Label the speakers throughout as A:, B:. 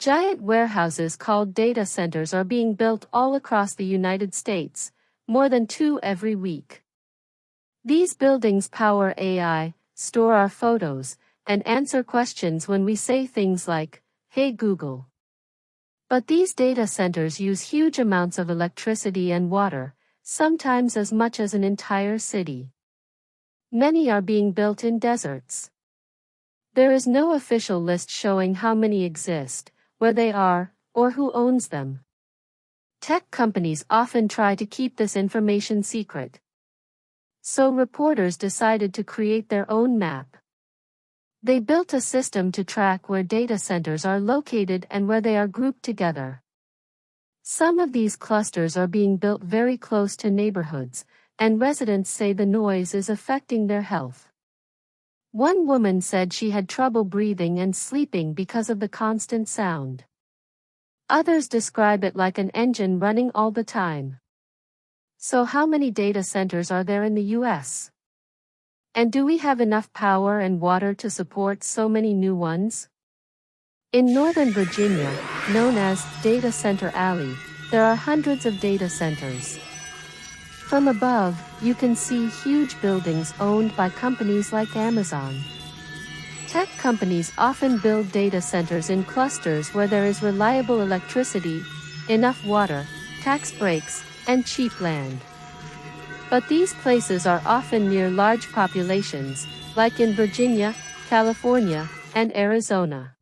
A: Giant warehouses called data centers are being built all across the United States, more than 2 every week. These buildings power AI, store our photos, and answer questions when we say things like, "Hey Google." But these data centers use huge amounts of electricity and water, sometimes as much as an entire city. Many are being built in deserts. There is no official list showing how many exist, where they are, or who owns them. Tech companies often try to keep this information secret. So reporters decided to create their own map. They built a system to track where data centers are located and where they are grouped together. Some of these clusters are being built very close to neighborhoods, and residents say the noise is affecting their health. One woman said she had trouble breathing and sleeping because of the constant sound. Others describe it like an engine running all the time. So how many data centers are there in the US? And do we have enough power and water to support so many new ones? In Northern Virginia, known as Data Center Alley, there are hundreds of data centers. From above, you can see huge buildings owned by companies like Amazon. Tech companies often build data centers in clusters where there is reliable electricity, enough water, tax breaks, and cheap land. But these places are often near large populations, like in Virginia, California, and Arizona.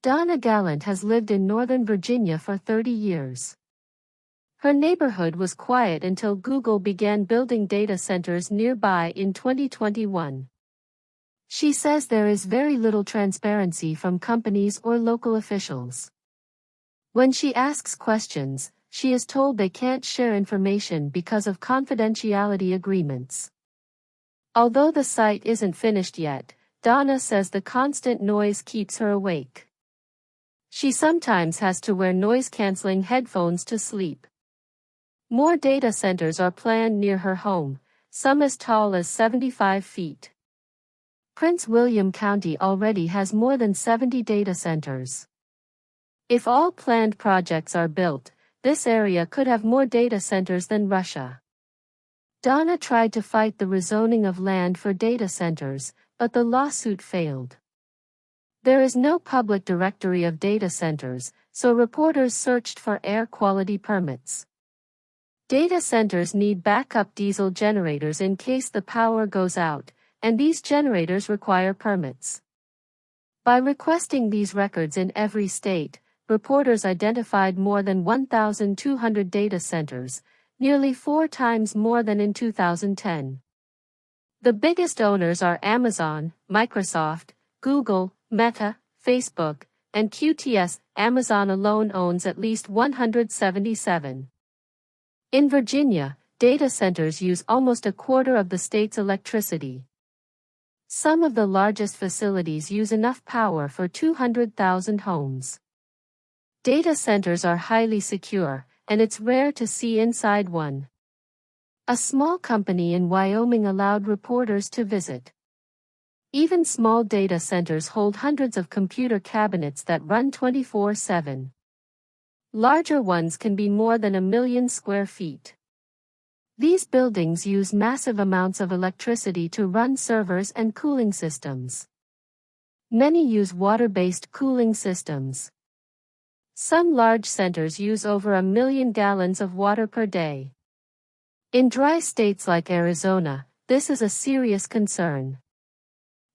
A: Donna Gallant has lived in Northern Virginia for 30 years. Her neighborhood was quiet until Google began building data centers nearby in 2021. She says there is very little transparency from companies or local officials. When she asks questions, she is told they can't share information because of confidentiality agreements. Although the site isn't finished yet, Donna says the constant noise keeps her awake. She sometimes has to wear noise-canceling headphones to sleep. More data centers are planned near her home, some as tall as 75 feet. Prince William County already has more than 70 data centers. If all planned projects are built, this area could have more data centers than Russia. Donna tried to fight the rezoning of land for data centers, but the lawsuit failed. There is no public directory of data centers, so reporters searched for air quality permits. Data centers need backup diesel generators in case the power goes out, and these generators require permits. By requesting these records in every state, reporters identified more than 1,200 data centers, nearly 4 times more than in 2010. The biggest owners are Amazon, Microsoft, Google, Meta, Facebook, and QTS. Amazon alone owns at least 177. In Virginia, data centers use almost a quarter of the state's electricity. Some of the largest facilities use enough power for 200,000 homes. Data centers are highly secure, and it's rare to see inside one. A small company in Wyoming allowed reporters to visit. Even small data centers hold hundreds of computer cabinets that run 24/7. Larger ones can be more than 1 million square feet. These buildings use massive amounts of electricity to run servers and cooling systems. Many use water-based cooling systems. Some large centers use over 1 million gallons of water per day. In dry states like Arizona, this is a serious concern.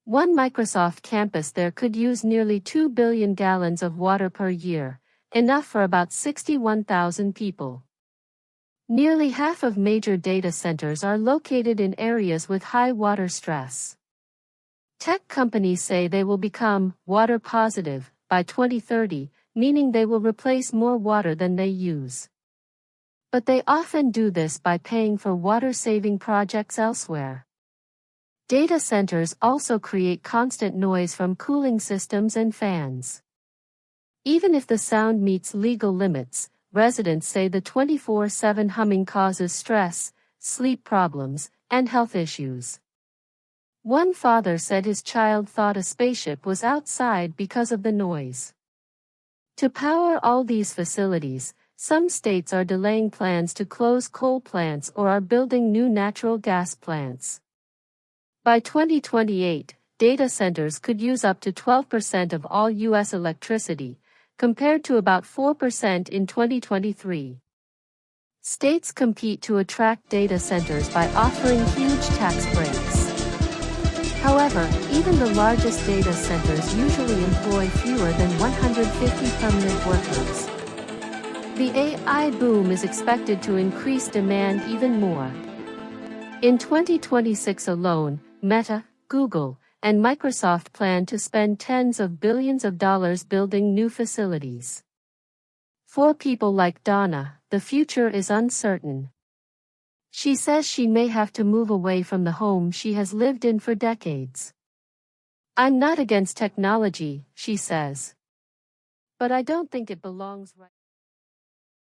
A: One Microsoft campus there could use nearly 2 billion gallons of water per year, enough for about 61,000 people. Nearly half of major data centers are located in areas with high water stress. Tech companies say they will become water positive by 2030, meaning they will replace more water than they use. But they often do this by paying for water-saving projects elsewhere. Data centers also create constant noise from cooling systems and fans. Even if the sound meets legal limits, residents say the 24/7 humming causes stress, sleep problems, and health issues. One father said his child thought a spaceship was outside because of the noise. To power all these facilities, some states are delaying plans to close coal plants or are building new natural gas plants. By 2028, data centers could use up to 12% of all U.S. electricity, compared to about 4% in 2023. States compete to attract data centers by offering huge tax breaks. However, even the largest data centers usually employ fewer than 150 permanent workers. The AI boom is expected to increase demand even more. In 2026 alone, Meta, Google, and Microsoft plan to spend tens of billions of dollars building new facilities. For people like Donna, the future is uncertain. She says she may have to move away from the home she has lived in for decades. "I'm not against technology," she says. "But I don't think it belongs right